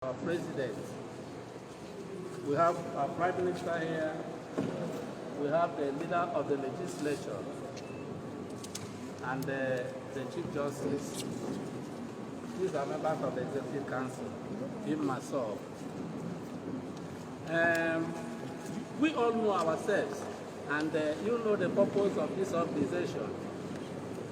Our president, we have our prime minister here, we have the leader of the legislature, and the chief justice. These are members of the executive council, even myself. We all know ourselves, and you know the purpose of this organization.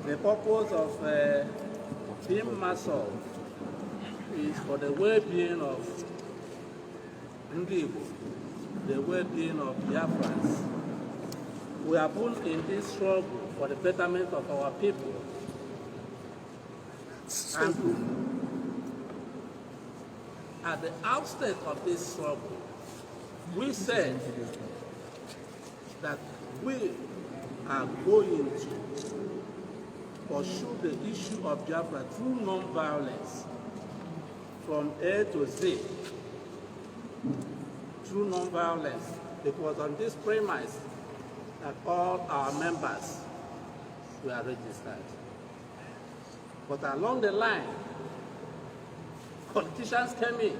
The purpose of being myself is for the well-being of Igbo, the well-being of Biafrans. We are both in this struggle for the betterment of our people. And at the outset of this struggle, we said that we are going to pursue the issue of Biafra through non-violence from A to Z, through non-violence. It was on this premise that all our members were registered. But along the line, politicians came in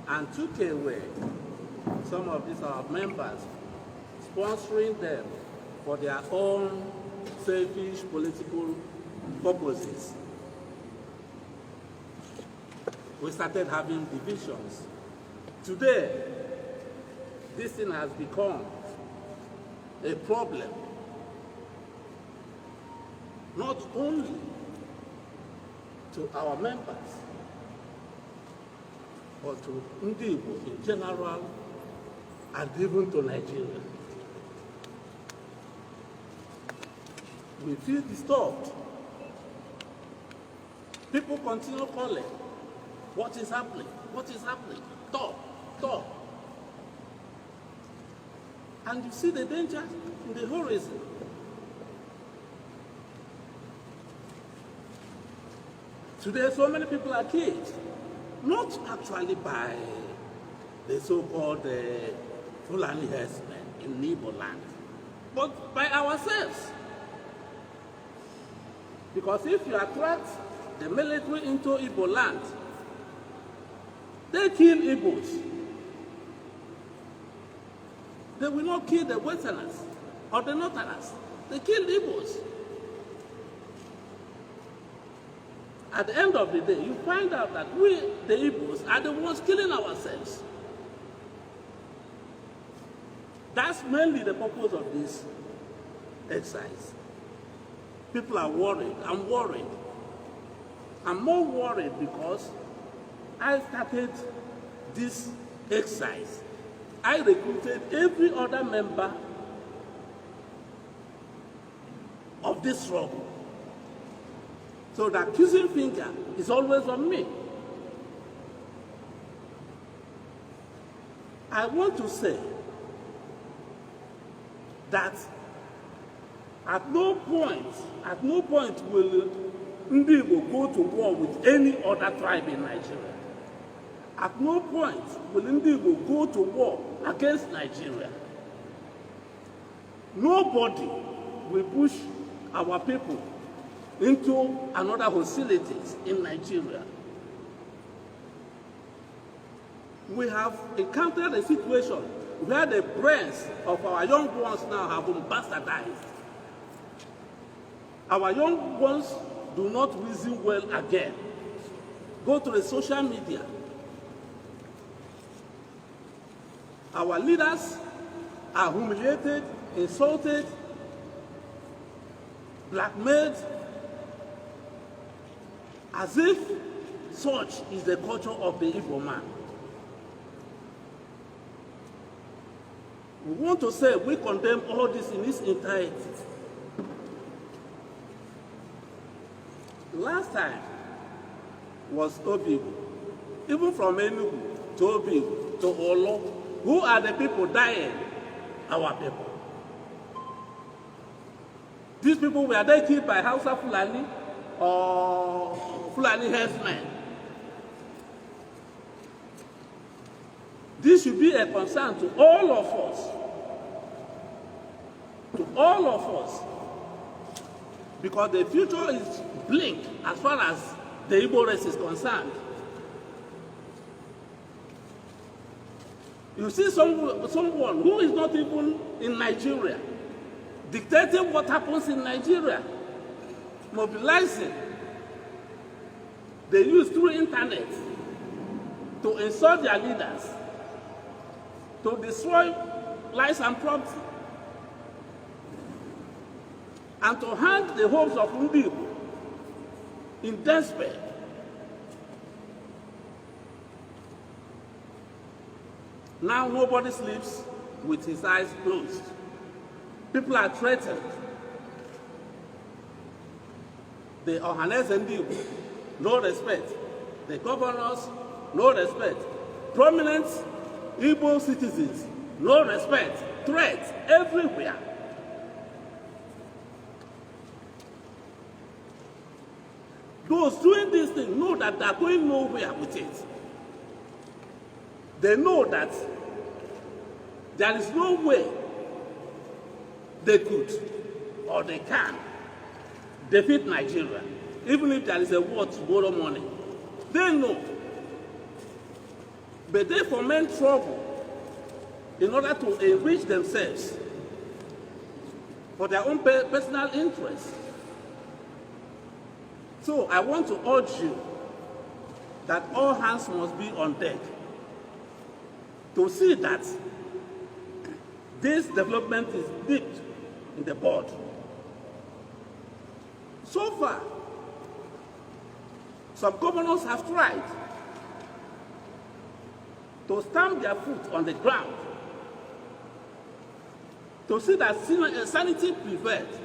and took away some of these our members, sponsoring them for their own selfish political purposes. We started having divisions. Today, this thing has become a problem, not only to our members, but to Igbo in general, and even to Nigeria. We feel disturbed. People continue calling. What is happening? What is happening? Talk, talk. And you see the danger in the horizon. Today, so many people are killed, not actually by the so-called Fulani herdsmen in Igbo land, but by ourselves. Because if you attract the military into Igbo land, they kill Igbos. They will not kill the Westerners or the Northerners. They kill Igbos. At the end of the day, you find out that we, the Igbos, are the ones killing ourselves. That's mainly the purpose of this exercise. People are worried. I'm worried. I'm more worried because I started this exercise. I recruited every other member of this struggle. So the accusing finger is always on me. I want to say that at no point will Igbo go to war with any other tribe in Nigeria. At no point will Igbo go to war against Nigeria. Nobody will push our people into another hostilities in Nigeria. We have encountered a situation where the brains of our young ones now have been bastardized. Our young ones do not reason well again. Go to the social media. Our leaders are humiliated, insulted, blackmailed, as if such is the culture of the Igbo man. We want to say we condemn all this in its entirety. Last time was OBI-IGBO. Even from Enugu to OBI-IGBO to Olo, who are the people dying? Our people. These people, were they killed by Hausa Fulani or Fulani herdsmen? This should be a concern to all of us. To all of us. Because the future is bleak as far as the Igbo race is concerned. You see someone who is not even in Nigeria dictating what happens in Nigeria, mobilizing. They use through internet to insult their leaders, to destroy lives and property, and to hang the hopes of Ndi Igbo in despair. Now nobody sleeps with his eyes closed. People are threatened. The Ohanese Ndi Igbo, no respect. The governors, no respect. Prominent Igbo citizens, no respect. Threats everywhere. Those doing this thing know that they are going nowhere with it. They know that there is no way they could or they can defeat Nigeria, even if there is a war to borrow money. They know. But they foment trouble in order to enrich themselves for their own personal interests. So I want to urge you that all hands must be on deck to see that this development is dipped in the bud. So far, some governors have tried to stamp their foot on the ground to see that sanity prevailed.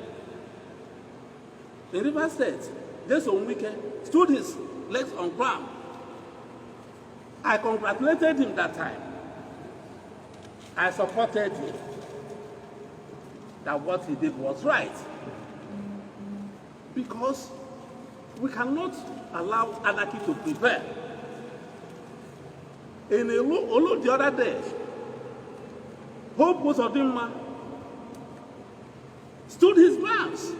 In Rivers State, Uwazurike stood his legs on ground. I congratulated him that time. I supported him that what he did was right. Because we cannot allow anarchy to prevail. In Olu the other day, Hope Uwazurike stood his grounds.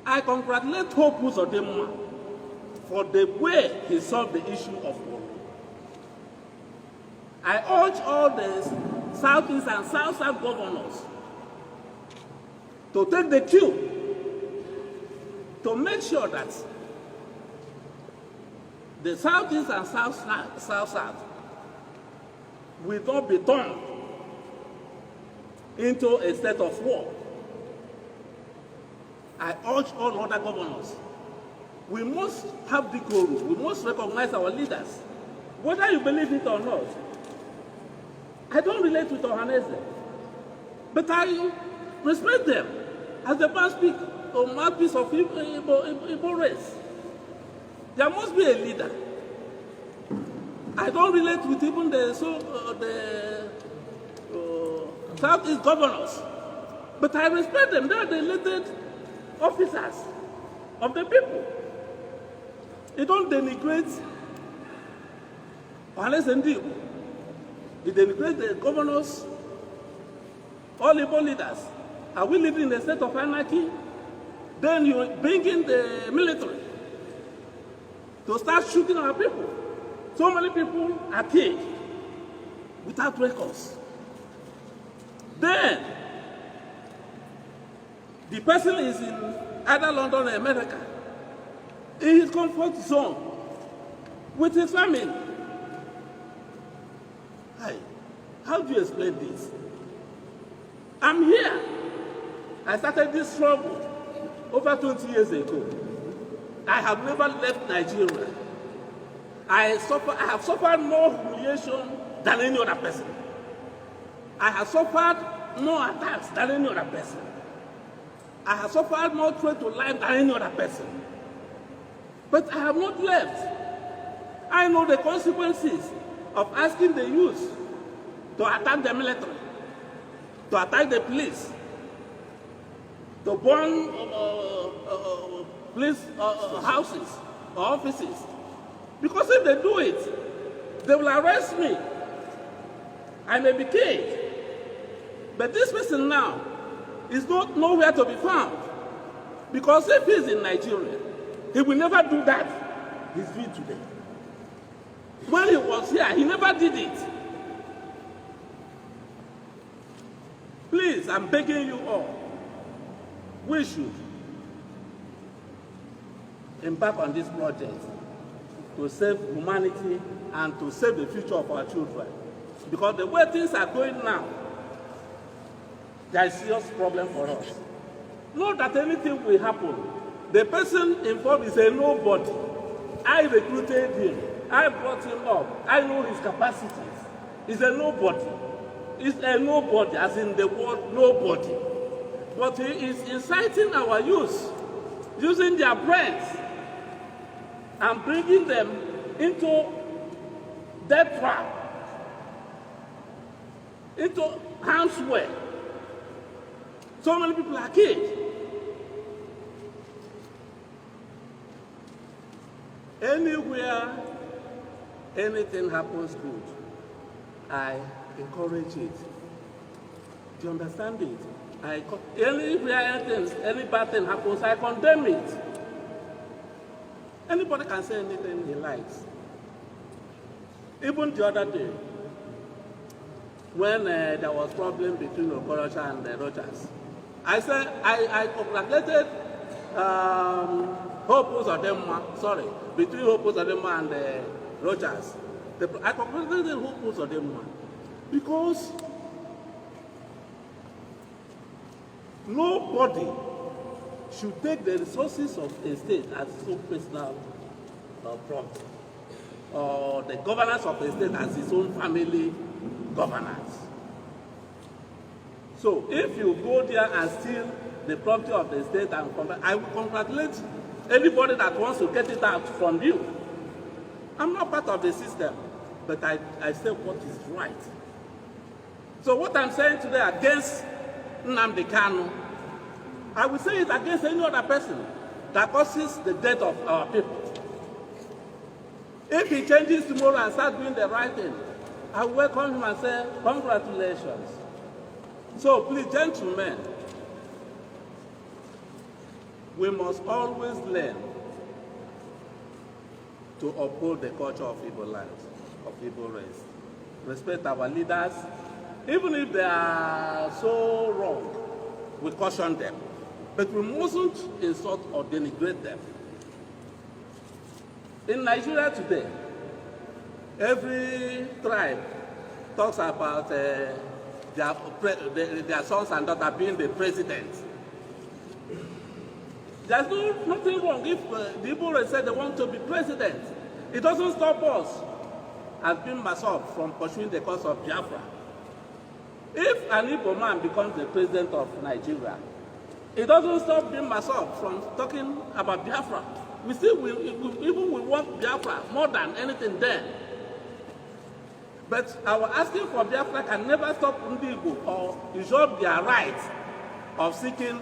I congratulate Hope Uwazurike for the way he solved the issue of war. I urge all the Southeast and South-South governors to take the cue to make sure that the Southeast and South-South will not be turned into a state of war. I urge all other governors, we must have decorum, we must recognize our leaders, whether you believe it or not. I don't relate with Ohanese, but I respect them as the mouthpiece of Igbo race. There must be a leader. I don't relate with even the Southeast governors, but I respect them. They are the elected officers of the people. They don't denigrate Ohanese Ndi Igbo. They denigrate the governors, all Igbo leaders. Are we living in a state of anarchy? Then you bring in the military to start shooting our people. So many people are killed without records. Then the person is in either London or America, in his comfort zone, with his family. Hi, how do you explain this? I'm here. I started this struggle over 20 years ago. I have never left Nigeria. I have suffered more humiliation than any other person. I have suffered more attacks than any other person. I have suffered more threat to life than any other person. But I have not left. I know the consequences of asking the youth to attack the military, to attack the police, to burn police houses or offices. Because if they do it, they will arrest me. I may be killed. But this person now is not nowhere to be found. Because if he's in Nigeria, he will never do that he's doing today. When he was here, he never did it. Please, I'm begging you all, we should embark on this project to save humanity and to save the future of our children. Because the way things are going now, there is a serious problem for us. Not that anything will happen. The person involved is a nobody. I recruited him. I brought him up. I know his capacities. He's a nobody. He's a nobody, as in the word nobody. But he is inciting our youth, using their brains and bringing them into death trap, into harm's way. So many people are killed. Anywhere anything happens good, I encourage it. Do you understand it? Anywhere any bad thing happens, I condemn it. Anybody can say anything he likes. Even the other day, when there was problem between Oligachy and Rogers, I said I congratulated between Hope Uzodinma and Rogers. I congratulated Hope Uzodinma because nobody should take the resources of a state as its own personal property, or the governance of a state as its own family governance. So if you go there and steal the property of the state, I will congratulate anybody that wants to get it out from you. I'm not part of the system, but I say what is right. So what I'm saying today against Nnamdi Kanu, I will say it against any other person that causes the death of our people. If he changes tomorrow and starts doing the right thing, I will welcome him and say, congratulations. So please, gentlemen, we must always learn to uphold the culture of Igbo land, of Igbo race. Respect our leaders. Even if they are so wrong, we caution them. But we mustn't insult or denigrate them. In Nigeria today, every tribe talks about their sons and daughters being the president. There's nothing wrong if the Igbo said they want to be president. It doesn't stop us, as being myself, from pursuing the cause of Biafra. If an Igbo man becomes the president of Nigeria, it doesn't stop being myself from talking about Biafra. We want Biafra more than anything then. But our asking for Biafra can never stop Ndi Igbo or usurp their right of seeking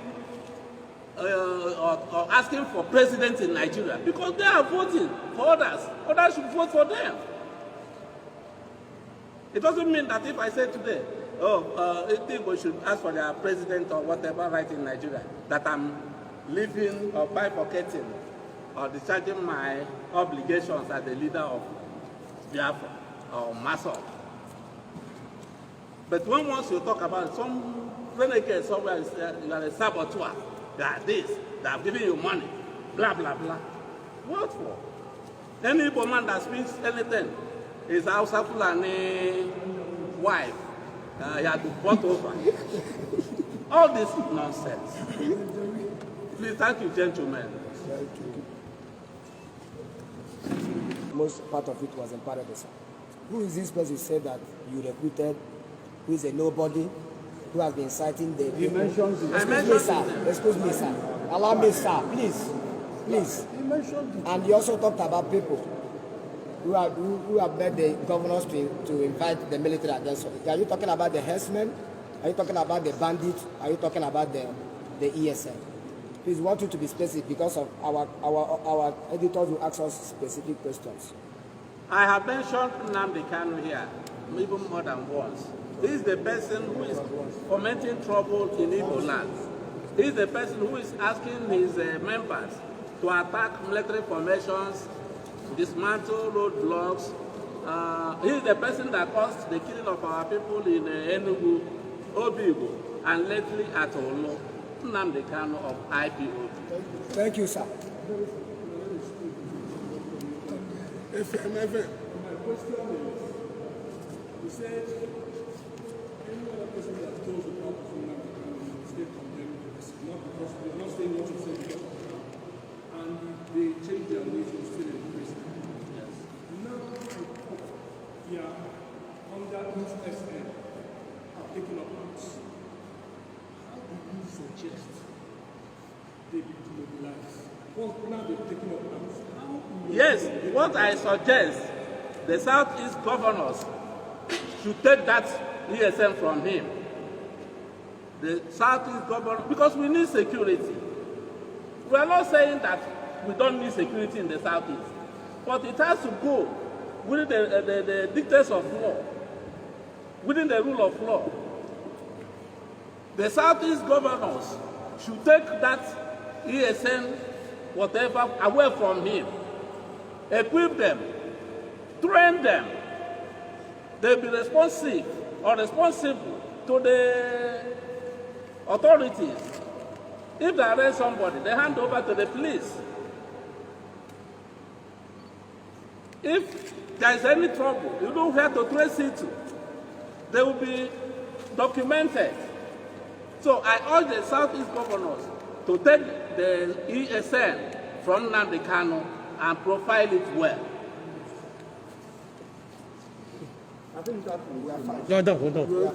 or asking for president in Nigeria, because they are voting for others. Others should vote for them. It doesn't mean that if I say today, Igbo should ask for their president or whatever right in Nigeria, that I'm leaving or bifurcating or discharging my obligations as the leader of Biafra or Maso. But when once you talk about some renegade somewhere, you are a saboteur, they are this, they are giving you money, blah, blah, blah. What for? Any Igbo man that speaks anything is Hausa Fulani wife. He had to bought over. All this nonsense. Please, thank you, gentlemen. Most part of it was in Paradise. Who is this person who said that you recruited, who is a nobody, who has been citing the people? Excuse me, sir. Allow me, sir. Please. And you also talked about people who have led the governors to invite the military against us. Are you talking about the herdsmen? Are you talking about the bandits? Are you talking about the ESM? Please, want you to be specific because of our editors who ask us specific questions. I have mentioned Nnamdi Kanu here, even more than once. He is the person who is fomenting trouble in Igbo land. He is the person who is asking his members to attack military formations, dismantle roadblocks. He is the person that caused the killing of our people in Enugu, OBI-IGBO. and lately at Olo, Nnamdi Kanu of IPOB. Thank you, sir. My question is, you said any other person that chose the part of Nnamdi Kanu will stay condemned, not because they are not saying what you said because of that, and they change their ways to stay in prison. Yes. Now, we are under ssame, have taken up arms. How do you suggest they be demobilized? Well, now they've taken up arms. Yes, what I suggest, the Southeast governors should take that ESM from him. The Southeast governor, because we need security. We are not saying that we don't need security in the Southeast, but it has to go within the dictates of law, within the rule of law. The Southeast governors should take that ESN, whatever, away from him. Equip them, train them. They'll be responsive or responsible to the authorities. If they arrest somebody, they hand over to the police. If there is any trouble, you know where to trace it to. They will be documented. So I urge the Southeast governors to take the ESN from Nnamdi Kanu and profile it well. I think that we are fine. No.